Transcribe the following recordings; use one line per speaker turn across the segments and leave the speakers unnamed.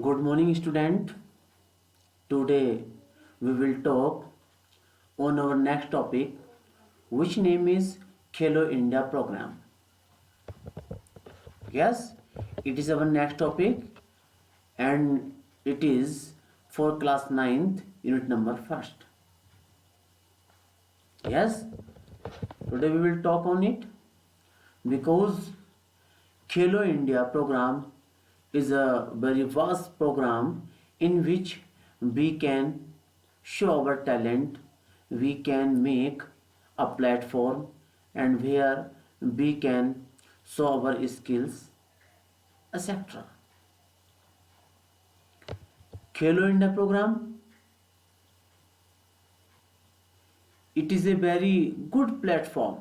Good morning, student. Today we will talk on our next topic, which name is Khelo India program. Yes, it is our next topic, and it is for class 9th, unit number first. Yes, today we will talk on it because Khelo India program is a very vast program in which we can show our talent, we can make a platform, and where we can show our skills, etc. Khelo India program, it is a very good platform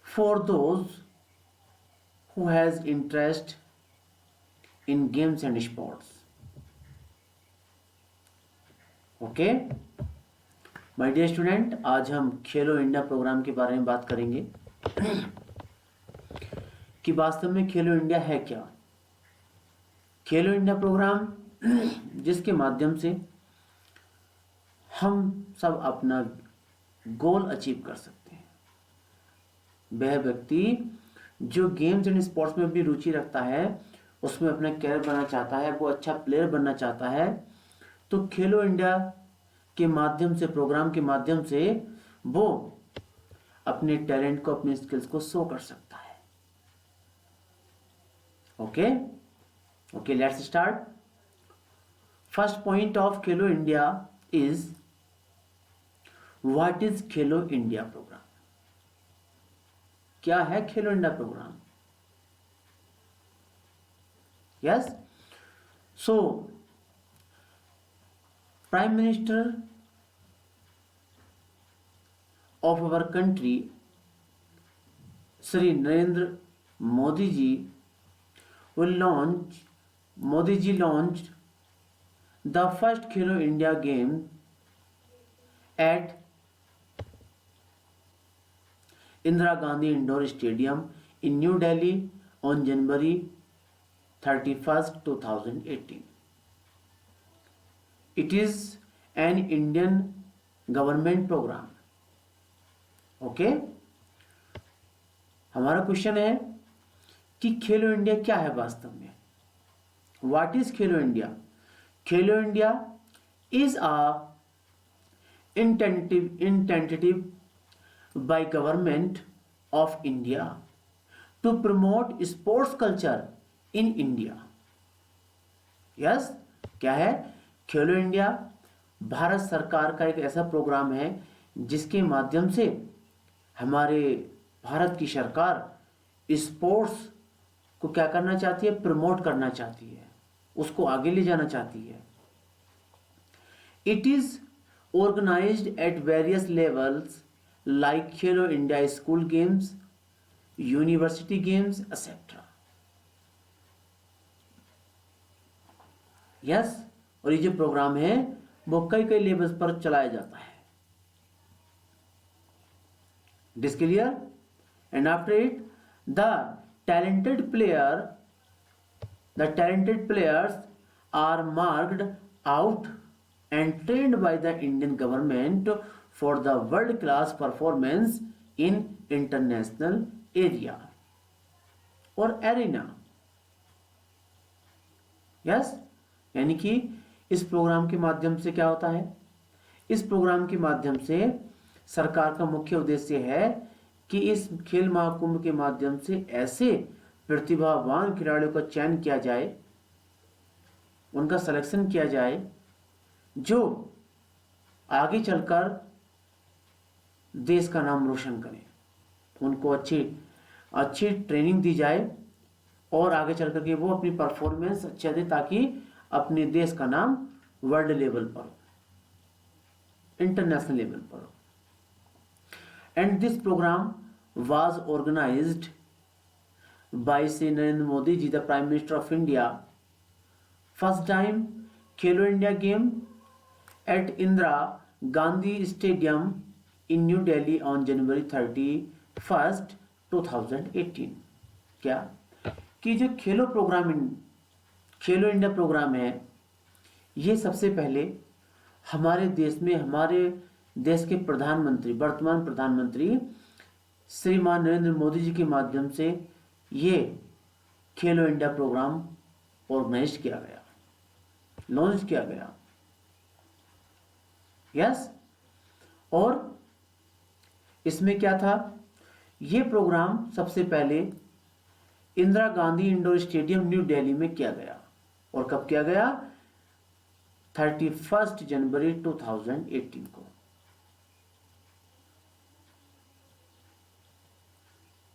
for those who has interest in games and sports. Okay my dear student, आज हम खेलो India programme के बारे में बात करेंगे कि वास्तव में खेलो इंडिया है क्या। खेलो इंडिया प्रोग्राम जिसके माध्यम से हम सब अपना गोल अचीव कर सकते हैं। वह व्यक्ति जो गेम्स एंड स्पोर्ट्स में भी रुचि रखता है, उसमें अपना कैरियर बनना चाहता है, वो अच्छा प्लेयर बनना चाहता है, तो खेलो इंडिया के माध्यम से, प्रोग्राम के माध्यम से वो अपने टैलेंट को, अपने स्किल्स को शो कर सकता है। Okay, let's start. First point of Khelo India is what is Khelo India programme. क्या है Khelo India programme? Yes, so Prime Minister of our country, Shri Narendra Modi ji, launched the first Khelo India game at Indira Gandhi Indoor Stadium in New Delhi on January 31st, 2018. It is an Indian government program. Okay, हमारा question है कि Khelo India क्या है वास्तव में। What is Khelo India? Khelo India is a incentive by government of India to promote sports culture in India. Yes, क्या है Khelo India? Bharat सरकार का एक ऐसा प्रोग्राम है जिसके माध्यम से हमारे भारत की सरकार स्पोर्ट्स को क्या करना चाहती है? प्रमोट करना चाहती है, उसको आगे ले जाना चाहती है। It is organised at various levels like Khelo India school games, university games, etc. Yes, और ये जो प्रोग्राम है वो कई कई लेवल्स पर चलाया जाता है। It is clear? And after it, the talented players are marked out and trained by the Indian government for the world class performance in international area or arena. Yes, यानी कि इस प्रोग्राम के माध्यम से क्या होता है? इस प्रोग्राम के माध्यम से सरकार का मुख्य उद्देश्य है कि इस खेल महाकुंभ के माध्यम से ऐसे प्रतिभावान खिलाड़ियों का चयन किया जाए, उनका सिलेक्शन किया जाए जो आगे चलकर देश का नाम रोशन करें। उनको अच्छी ट्रेनिंग दी जाए और आगे चल करके वो अपनी परफॉर्मेंस अच्छा दे, ताकि अपने देश का नाम वर्ल्ड लेवल पर हो, इंटरनेशनल लेवल पर हो। And this programme was organised by Shri Narendra Modi ji, the prime minister of India. First time Khelo India game at Indira Gandhi stadium in New Delhi on January 31st, 2018। क्या कि जो खेलो प्रोग्राम खेलो इंडिया प्रोग्राम है, ये सबसे पहले हमारे देश में, हमारे देश के प्रधानमंत्री, वर्तमान प्रधानमंत्री श्रीमान नरेंद्र मोदी जी के माध्यम से ये खेलो इंडिया प्रोग्राम ऑर्गेनाइज किया गया, लॉन्च किया गया। यस। और इसमें क्या था, ये प्रोग्राम सबसे पहले Indira Gandhi indoor stadium new Delhi में किया गया। और कब किया गया? 31 जनवरी 2018 को।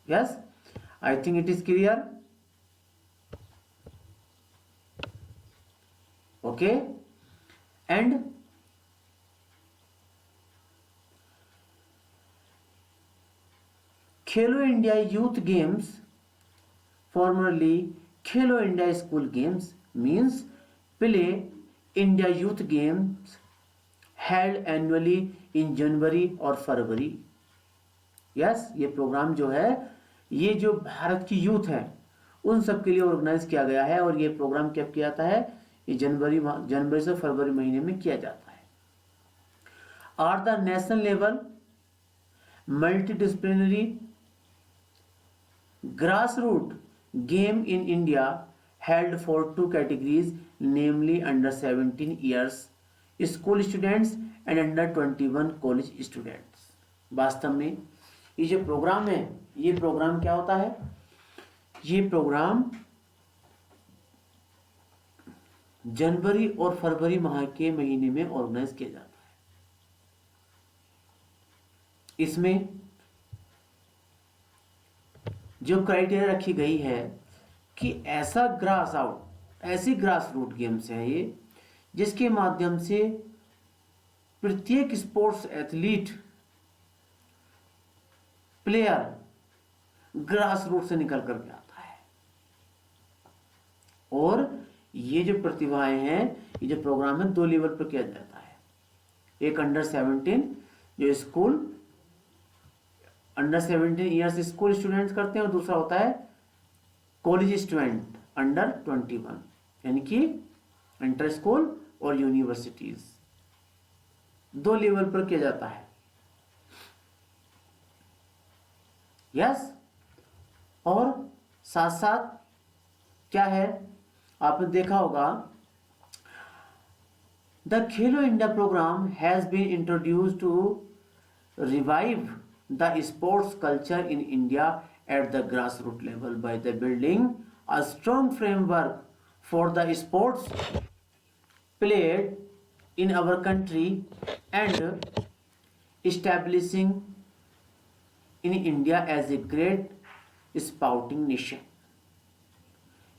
Yes, I think it is clear. Okay. And Khelo India youth games, formerly Khelo India School Games, means Play India Youth Games held annually in जनवरी और फरवरी। यस, ये प्रोग्राम जो है, ये जो भारत की यूथ है उन सब के लिए ऑर्गेनाइज किया गया है। और ये प्रोग्राम कब किया जाता है? ये जनवरी से फरवरी महीने में किया जाता है। Are the national level multidisciplinary grassroots game in India held for two categories, namely under 17 years school students and under 21 college students। वास्तव में ये जो प्रोग्राम है, ये प्रोग्राम क्या होता है? ये प्रोग्राम जनवरी और फरवरी माह के महीने में ऑर्गेनाइज किया जाता है। इसमें जो क्राइटेरिया रखी गई है कि ऐसी ग्रास रूट गेम्स है ये, जिसके माध्यम से प्रत्येक sports athlete, player grass root से निकल करके आता है। और ये जो प्रतिभाएं हैं, ये जो प्रोग्राम है, 2 लेवल पर किया जाता है। एक अंडर 17 जो school under 17 years school students करते हैं, और दूसरा होता है कॉलेज स्टूडेंट अंडर 21, यानी कि इंटर स्कूल और यूनिवर्सिटीज, 2 लेवल पर किया जाता है। यस। और साथ साथ क्या है, आपने देखा होगा, the Khelo India programme has been introduced to revive the sports culture in India at the grassroots level by the building a strong framework for the sports played in our country and establishing in India as a great sporting nation।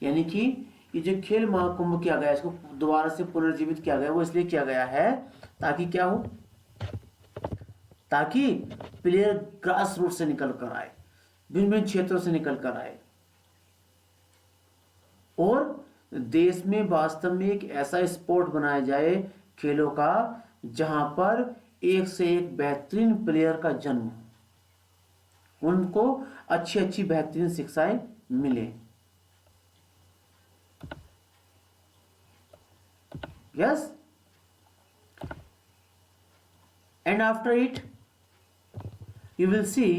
यानी कि ये जो खेल महाकुंभ किया गया, इसको दोबारा से पुनर्जीवित किया गया, वो इसलिए किया गया है ताकि क्या हो, ताकि प्लेयर ग्रास रूट से निकल कर आए, भिन्न भिन्न क्षेत्रों से निकल कर आए, और देश में वास्तव में एक ऐसा स्पोर्ट बनाया जाए खेलों का, जहां पर एक से एक बेहतरीन प्लेयर का जन्म, उनको अच्छी अच्छी बेहतरीन शिक्षाएं मिले। Yes. And after it you will see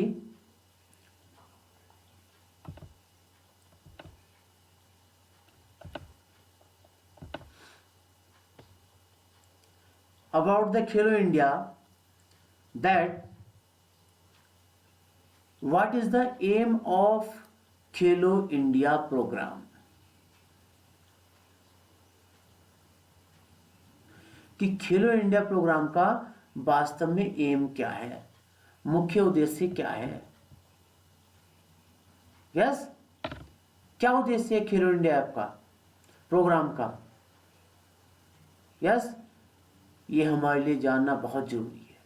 about the Khelo India, that what is the aim of Khelo India program, कि खेलो इंडिया प्रोग्राम का वास्तव में एम क्या है, मुख्य उद्देश्य क्या है। यस, क्या उद्देश्य है खेलो इंडिया ऐप का, प्रोग्राम का? यस, ये हमारे लिए जानना बहुत जरूरी है।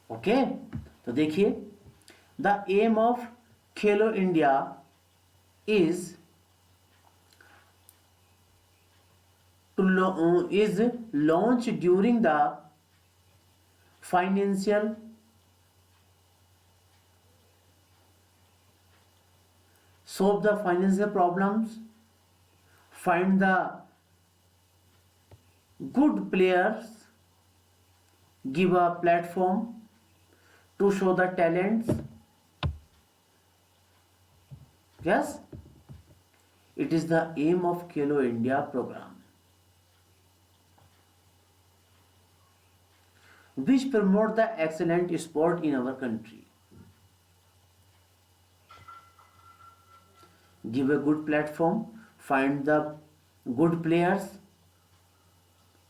ओके, तो देखिए, the aim of Khelo India is is launched during the financial solve the financial problems, find the good players, give a platform to show the talents. Yes, it is the aim of Khelo India program, which promote the excellent sport in our country. Give a good platform, find the good players,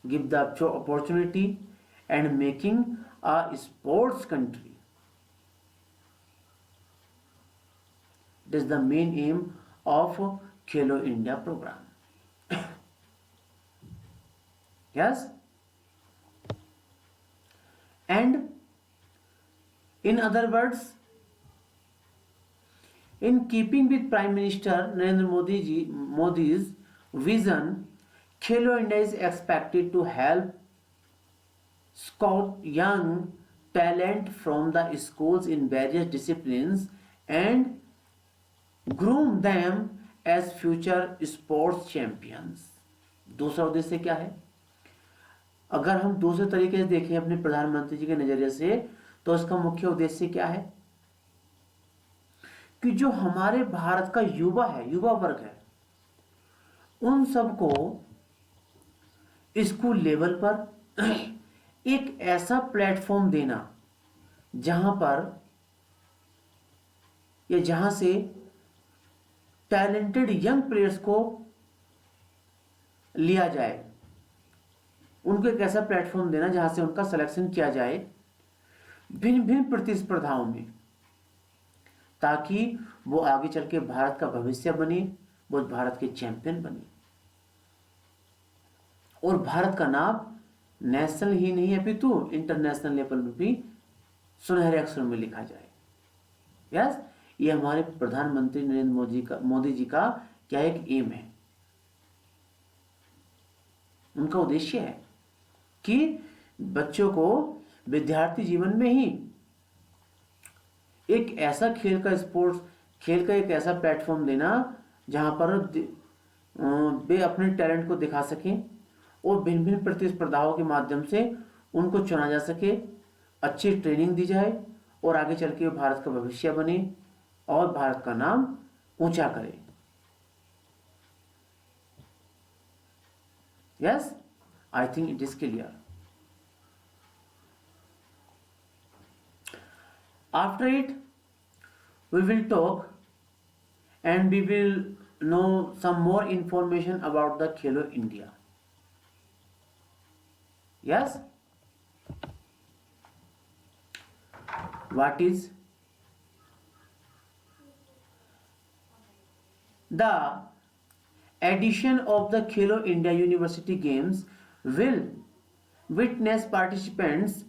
give the opportunity, and making a sports country. It is the main aim of Khelo India program. Yes, and in other words, in keeping with Prime Minister Narendra Modi's vision, Khelo India is expected to help scout young talent from the schools in various disciplines and groom them as future sports champions. दूसरा उद्देश्य क्या है? अगर हम दूसरे तरीके से देखें अपने प्रधानमंत्री जी के नजरिए से, तो इसका मुख्य उद्देश्य क्या है कि जो हमारे भारत का युवा है, युवा वर्ग है, उन सबको स्कूल लेवल पर एक ऐसा प्लेटफॉर्म देना जहां पर या जहां से टैलेंटेड यंग प्लेयर्स को लिया जाए, उनको एक ऐसा प्लेटफॉर्म देना जहां से उनका सिलेक्शन किया जाए भिन्न भिन्न प्रतिस्पर्धाओं में, ताकि वो आगे चल के भारत का भविष्य बने, वो भारत के चैंपियन बने और भारत का नाम नेशनल ही नहीं अपितु इंटरनेशनल लेवल में भी सुनहरे अक्षरों में लिखा जाए। यस, ये हमारे प्रधानमंत्री नरेंद्र मोदी जी का क्या एक एम है, उनका उद्देश्य है कि बच्चों को विद्यार्थी जीवन में ही एक ऐसा खेल का एक ऐसा प्लेटफॉर्म देना जहां पर वे अपने टैलेंट को दिखा सकें और भिन्न भिन्न प्रतिस्पर्धाओं के माध्यम से उनको चुना जा सके, अच्छी ट्रेनिंग दी जाए और आगे चल के भारत का भविष्य बने और भारत का नाम ऊंचा करे। Yes, I think it is clear. After it, we will talk and we will know some more information about the Khelo India. Yes? What is the edition of the Khelo India University Games will witness participants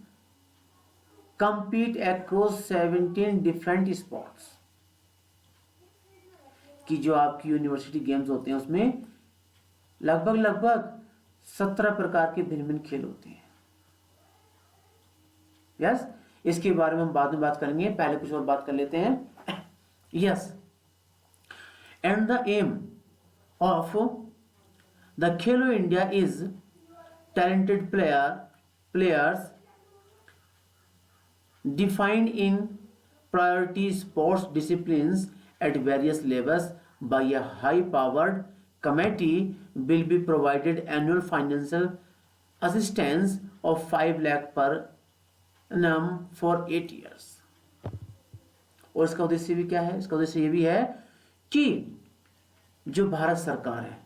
compete across 17 different sports। कि जो आपकी university games होते हैं उसमें लगभग 17 प्रकार के भिन्न भिन्न खेल होते हैं। यस, इसके बारे में हम बाद में बात करेंगे, पहले कुछ और बात कर लेते हैं। Yes, and the aim of the Khelo India is talented players defined in priority sports disciplines at various levels by a high-powered committee will be provided annual financial assistance of 5 lakh per annum for 8 years। और इसका उद्देश्य भी क्या है? इसका उद्देश्य ये भी है कि जो भारत सरकार है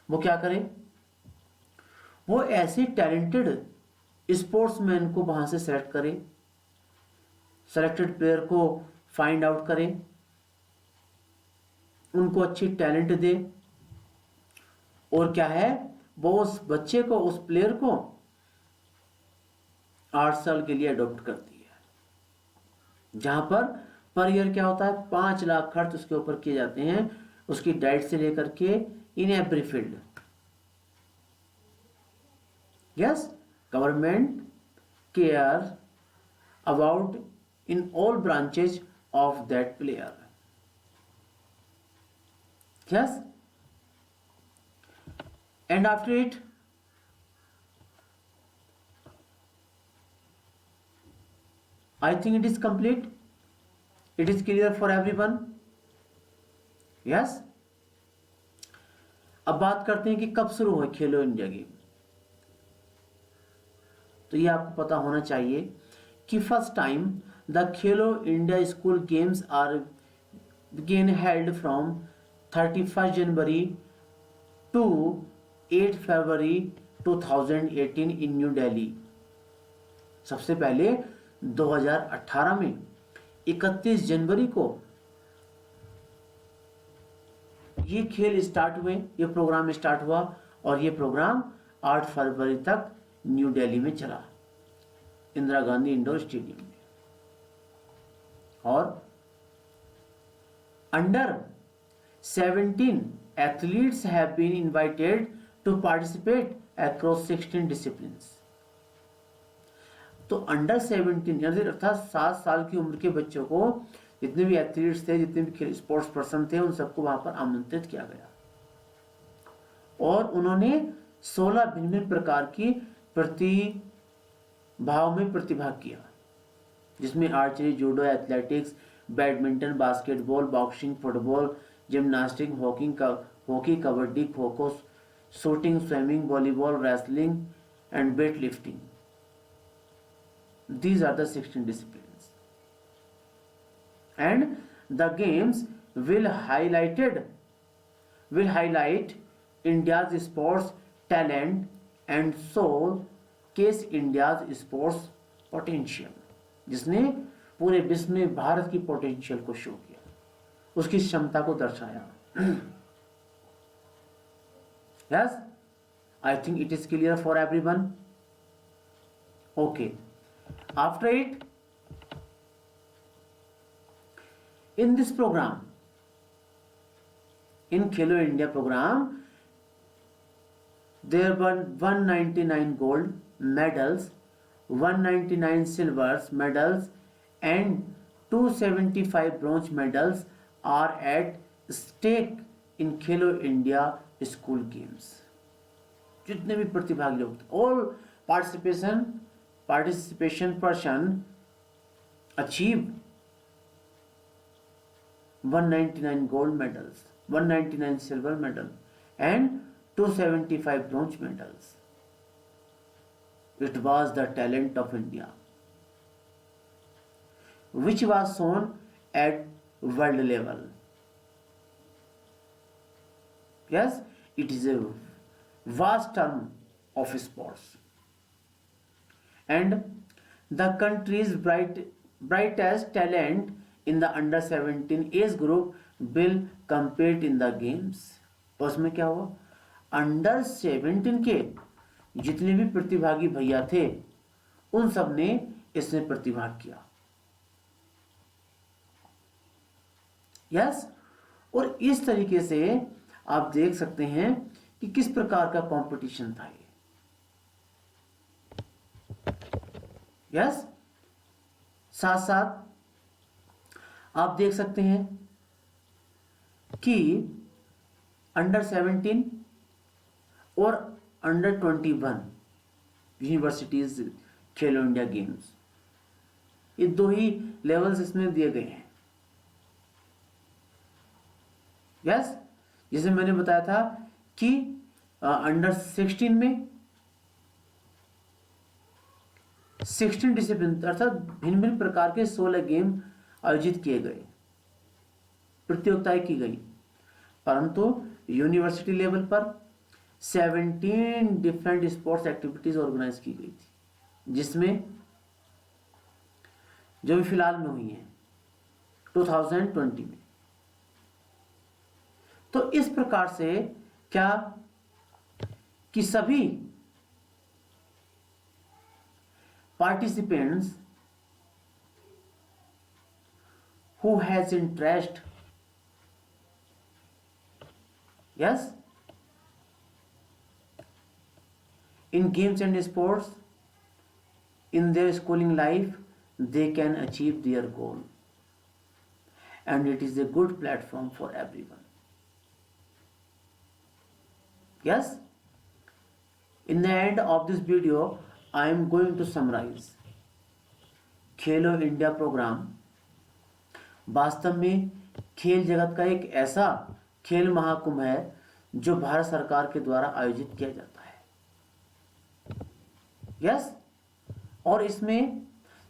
वो क्या करे, वो ऐसे टैलेंटेड स्पोर्ट्समैन को वहां से सेलेक्ट करे, सेलेक्टेड प्लेयर को फाइंड आउट करें, उनको अच्छी टैलेंट दे और क्या है, वो उस बच्चे को, उस प्लेयर को 8 साल के लिए अडॉप्ट करती है, जहां पर ईयर क्या होता है, 5 लाख खर्च उसके ऊपर किए जाते हैं, उसकी डाइट से लेकर के in every field. Yes, government care about in all branches of that player। Yes, and after it, I think it is complete. It is clear for everyone. Yes. अब बात करते हैं कि कब शुरू हुए खेलो इंडिया गेम। तो ये आपको पता होना चाहिए कि first time the Khelo India school games are began held from 31st January to 8 February 2018 in new Delhi. सबसे पहले 2018 में 31 जनवरी को ये खेल स्टार्ट हुए, ये प्रोग्राम स्टार्ट हुआ और ये प्रोग्राम 8 फरवरी तक न्यू दिल्ली में चला, इंदिरा गांधी इंडोर स्टेडियम में। और under 17 athletes have been invited to participate across 16 disciplines. तो अंडर 17 अर्थात 7 साल की उम्र के बच्चों को, जितने भी एथलीट्स थे, जितने भी स्पोर्ट्स पर्सन थे, उन सबको वहां पर आमंत्रित किया गया और उन्होंने 16 भिन्न भिन्न प्रकार की प्रतिभाओं में प्रतिभाग किया, जिसमें archery, judo, athletics, badminton, basketball, boxing, football, gymnastic, hockey, kabaddi, kho kho, shooting, swimming, volleyball, wrestling and weight lifting. These are the 16 disciplines, and the games will highlight India's sports talent and showcase India's sports potential, जिसने पूरे विश्व में भारत की potential को show किया, उसकी क्षमता को दर्शाया। Yes, I think it is clear for everyone. Okay. After it, in this program, in Khelo India program, there were 199 gold medals, 199 silver medals, and 275 bronze medals are at stake in Khelo India school games. जितने भी प्रतिभागी लोग, all participation person achieve 199 gold medals, 199 silver medal and 275 bronze medals. It was the talent of India which was shown at world level. Yes, it is a vast term of sports, and the country's brightest talent in the under 17 age group will compete in the games. उसमें क्या हुआ, under 17 के जितने भी प्रतिभागी भैया थे उन सब ने इसमें प्रतिभाग किया। यस, और इस तरीके से आप देख सकते हैं कि किस प्रकार का कंपटीशन था ये। यस, साथ साथ आप देख सकते हैं कि अंडर 17 और अंडर 21 यूनिवर्सिटीज खेलो इंडिया गेम्स, ये दो ही लेवल्स इसमें दिए गए हैं। यस, जैसे मैंने बताया था कि अंडर 16 में 16 डिसिप्लिन अर्थात भिन्न भिन्न प्रकार के 16 गेम आयोजित किए गए, प्रतियोगिताएं की गई, परंतु यूनिवर्सिटी लेवल पर 17 डिफरेंट स्पोर्ट्स एक्टिविटीज ऑर्गेनाइज की गई थी, जिसमें जो भी फिलहाल में हुई है 2020 में। तो इस प्रकार से क्या कि सभी participants who has interest, yes, in games and sports in their schooling life, they can achieve their goal, and it is a good platform for everyone. Yes, in the end of this video I am going to summarize. Khelo India programme वास्तव में खेल जगत का एक ऐसा खेल महाकुंभ है जो भारत सरकार के द्वारा आयोजित किया जाता है। यस, और इसमें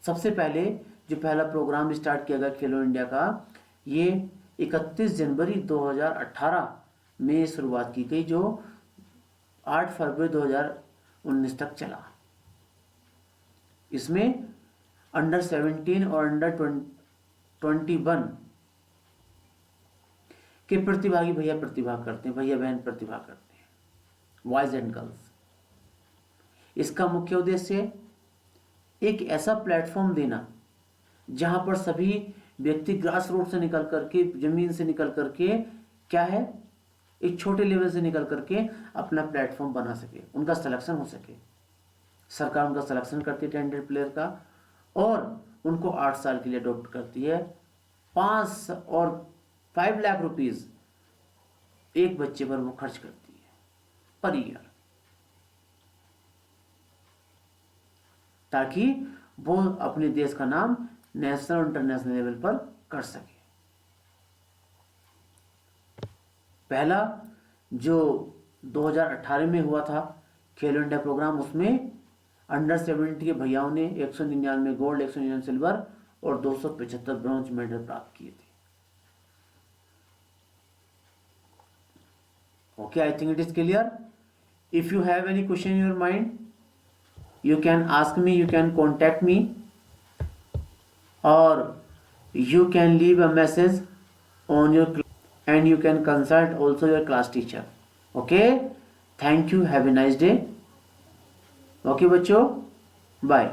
सबसे पहले जो पहला प्रोग्राम स्टार्ट किया गया खेलो इंडिया का, ये 31 जनवरी 2018 में शुरुआत की गई, जो 8 फरवरी 2019 तक चला। इसमें अंडर 17 और अंडर 21 के प्रतिभागी प्रतिभा करते हैं, भैया बहन प्रतिभा करते हैं, बॉयज एंड गर्ल्स। इसका मुख्य उद्देश्य एक ऐसा प्लेटफॉर्म देना जहां पर सभी व्यक्ति ग्रास रूट से निकल करके, जमीन से निकल करके, क्या है, एक छोटे लेवल से निकल करके अपना प्लेटफॉर्म बना सके, उनका सिलेक्शन हो सके। सरकार उनका सिलेक्शन करती है टेंडेड प्लेयर का, और उनको 8 साल के लिए अडॉप्ट करती है। 5 और 5 लाख रुपीज एक बच्चे पर वो खर्च करती है पर ईयर, ताकि वो अपने देश का नाम नेशनल और इंटरनेशनल लेवल पर कर सके। पहला जो 2018 में हुआ था खेलो इंडिया प्रोग्राम, उसमें अंडर 70 के भैयाओं ने 199 गोल्ड, 199 सिल्वर और 275 ब्रॉन्ज मेडल प्राप्त किए थे। Okay, I think it is clear. If you have any question in your mind, you can ask me, you can contact me, or you can leave a message on your, and you can consult also your class teacher. Okay, thank you, have a nice day. Okay बच्चों, bye.